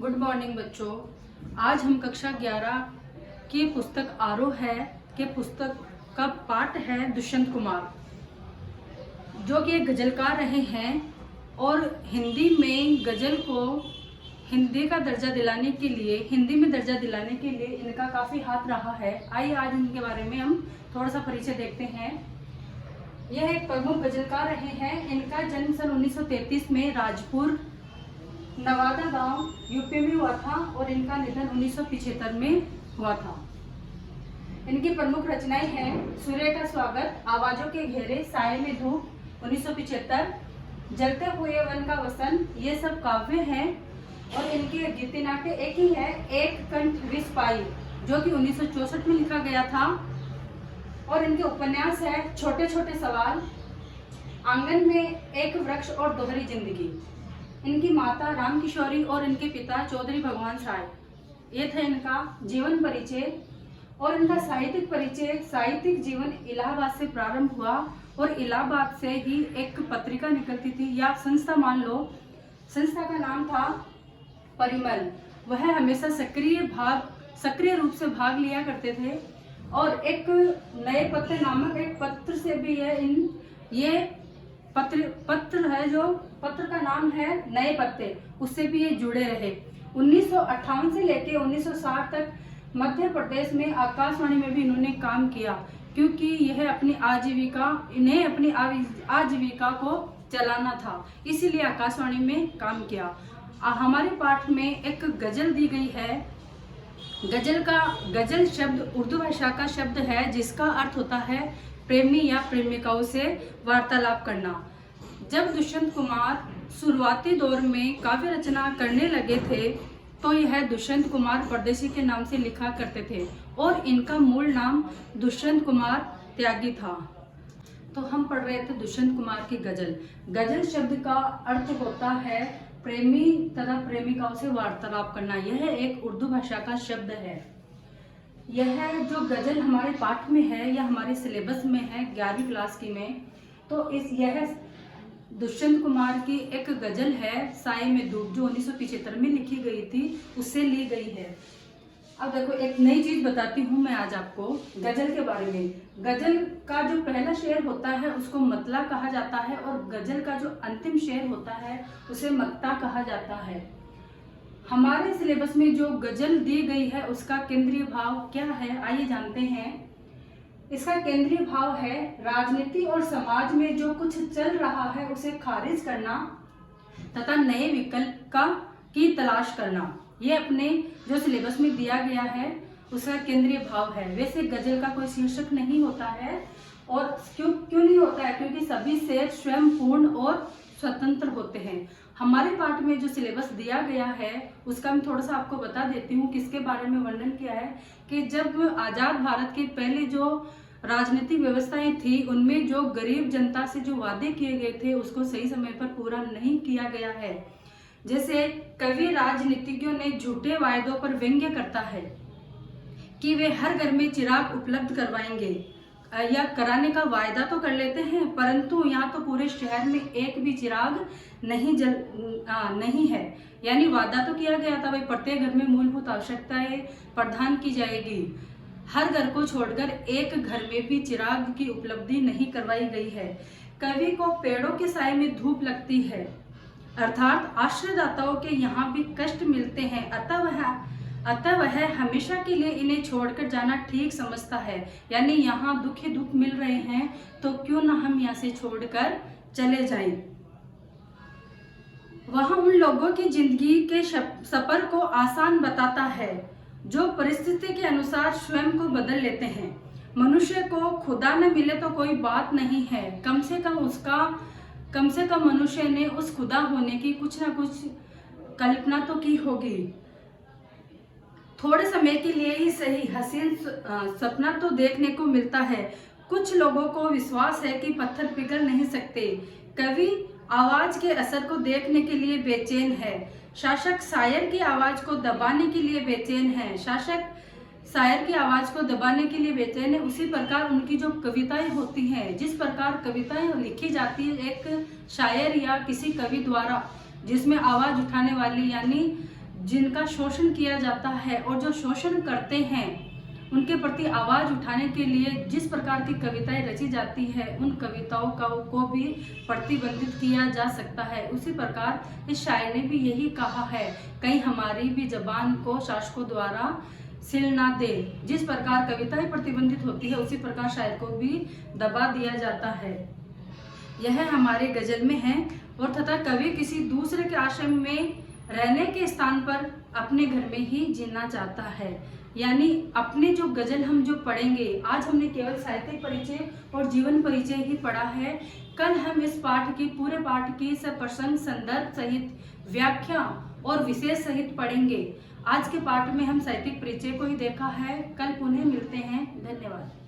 Good morning बच्चों। आज हम कक्षा 11 की पुस्तक आरोह है के पुस्तक का पाठ है दुष्यंत कुमार, जो कि एक गजलकार रहे हैं और हिंदी में गजल को हिंदी में दर्जा दिलाने के लिए इनका काफ़ी हाथ रहा है। आइए आज इनके बारे में हम थोड़ा सा परिचय देखते हैं। यह एक प्रमुख गजलकार रहे हैं। इनका जन्म सन 1933 में राजपुर नवादा गांव यूपी में हुआ था और इनका निधन 1975 में हुआ था। इनकी प्रमुख रचनाएं हैं सूर्य का स्वागत, आवाजों के घेरे, साए में धूप 1975, जलते हुए वन का वसन, ये सब काव्य हैं। और इनके गीति नाट्य एक ही है, एक कंठ विष पाई, जो कि 1964 में लिखा गया था। और इनके उपन्यास है छोटे छोटे सवाल, आंगन में एक वृक्ष और दोहरी जिंदगी। इनकी माता राम किशोरी और इनके पिता चौधरी भगवान साय। ये था इनका जीवन परिचय। और इनका साहित्यिक परिचय, साहित्यिक जीवन इलाहाबाद से प्रारंभ हुआ और इलाहाबाद से ही एक पत्रिका निकलती थी या संस्था मान लो। संस्था का नाम था परिमल। वह हमेशा सक्रिय रूप से भाग लिया करते थे। और एक नए पत्र नामक एक पत्र से भी ये पत्र है, जो पत्र का नाम है नए पत्ते, उससे भी ये जुड़े रहे। 1958 से लेकर 1960 तक मध्य प्रदेश में आकाशवाणी में भी इन्होंने काम किया, क्योंकि यह इन्हें अपनी आजीविका को चलाना था, इसीलिए आकाशवाणी में काम किया। हमारे पाठ में एक गजल दी गई है। गजल शब्द उर्दू भाषा का शब्द है, जिसका अर्थ होता है प्रेमी या प्रेमिकाओं से वार्तालाप करना। जब दुष्यंत कुमार शुरुआती दौर में काव्य रचना करने लगे थे तो यह दुष्यंत कुमार परदेशी के नाम से लिखा करते थे और इनका मूल नाम दुष्यंत कुमार त्यागी था। तो हम पढ़ रहे थे दुष्यंत कुमार की गजल। गजल शब्द का अर्थ होता है प्रेमी तथा प्रेमिकाओं से वार्तालाप करना। यह एक उर्दू भाषा का शब्द है। यह जो गजल हमारे पाठ में है या हमारे सिलेबस में है 11वीं क्लास की में, तो यह दुष्यंत कुमार की एक गजल है साए में धूप, जो 1975 में लिखी गई थी, उससे ली गई है। अब देखो एक नई चीज बताती हूँ मैं आज आपको गजल के बारे में। गजल का जो पहला शेर होता है उसको मतला कहा जाता है और गजल का जो अंतिम शेर होता है उसे मक्ता कहा जाता है। हमारे सिलेबस में जो गजल दी गई है उसका केंद्रीय भाव क्या है, आइए जानते हैं। इसका केंद्रीय भाव है राजनीति और समाज में जो कुछ चल रहा है उसे खारिज करना तथा नए विकल्प की तलाश करना। ये अपने जो सिलेबस में दिया गया है उसका केंद्रीय भाव है। वैसे गजल का कोई शीर्षक नहीं होता है, और क्यों नहीं होता है, क्योंकि सभी शेर स्वयं पूर्ण और स्वतंत्र होते हैं। हमारे पाठ में जो सिलेबस दिया गया है उसका मैं थोड़ा सा आपको बता देती हूँ किसके बारे में वर्णन किया है। कि जब आजाद भारत के पहले जो राजनीतिक व्यवस्थाएं थी उनमें जो गरीब जनता से जो वादे किए गए थे उसको सही समय पर पूरा नहीं किया गया है। जैसे कवि राजनीतिज्ञों ने झूठे वायदों पर व्यंग्य करता है कि वे हर घर में चिराग उपलब्ध करवाएंगे या कराने का वायदा तो कर लेते हैं, परंतु यहाँ तो पूरे शहर में एक भी चिराग नहीं है। यानी वादा तो किया गया था भाई प्रत्येक घर में मूलभूत आवश्यकताएं प्रदान की जाएगी, हर घर को छोड़कर एक घर में भी चिराग की उपलब्धि नहीं करवाई गई है। कवि को पेड़ों के साए में धूप लगती है, अर्थात आश्रयदाताओं के यहाँ भी कष्ट मिलते हैं, अतः वह हमेशा के लिए इन्हें छोड़कर जाना ठीक समझता है। यानी यहाँ दुख ही दुख मिल रहे हैं तो क्यों ना हम यहाँ से छोड़कर चले जाएं। वह उन लोगों की जिंदगी के सफर को आसान बताता है जो परिस्थिति के अनुसार स्वयं को बदल लेते हैं। मनुष्य को खुदा न मिले तो कोई बात नहीं है, कम से कम मनुष्य ने उस खुदा होने की कुछ न कुछ कल्पना तो की होगी। थोड़े समय के लिए ही सही हसीन सपना तो देखने को मिलता है। कुछ लोगों को विश्वास है कि पत्थर पिघल नहीं सकते। कवि आवाज के असर को देखने के लिए बेचैन है, शासक शायर की आवाज को दबाने के लिए बेचैन है। उसी प्रकार उनकी जो कविताएं होती हैं, जिस प्रकार कविताएं लिखी जाती है एक शायर या किसी कवि द्वारा, जिसमें आवाज उठाने वाली यानी जिनका शोषण किया जाता है और जो शोषण करते हैं उनके प्रति आवाज उठाने के लिए जिस प्रकार की कविताएं रची जाती है, उन कविताओं को भी प्रतिबंधित किया जा सकता है। उसी प्रकार इस शायर ने भी यही कहा है, कहीं हमारी भी जबान को शासकों द्वारा सिल ना दे। जिस प्रकार कविताएं प्रतिबंधित होती है, उसी प्रकार शायर को भी दबा दिया जाता है। यह हमारे गजल में है। और तथा कवि किसी दूसरे के आश्रम में रहने के स्थान पर अपने घर में ही जीना चाहता है। यानी अपने जो गजल हम जो पढ़ेंगे, आज हमने केवल साहित्यिक परिचय और जीवन परिचय ही पढ़ा है। कल हम इस पाठ की पूरे पाठ की सब प्रसंग, संदर्भ सहित, व्याख्या और विशेष सहित पढ़ेंगे। आज के पाठ में हम साहित्यिक परिचय को ही देखा है। कल पुनः मिलते हैं। धन्यवाद।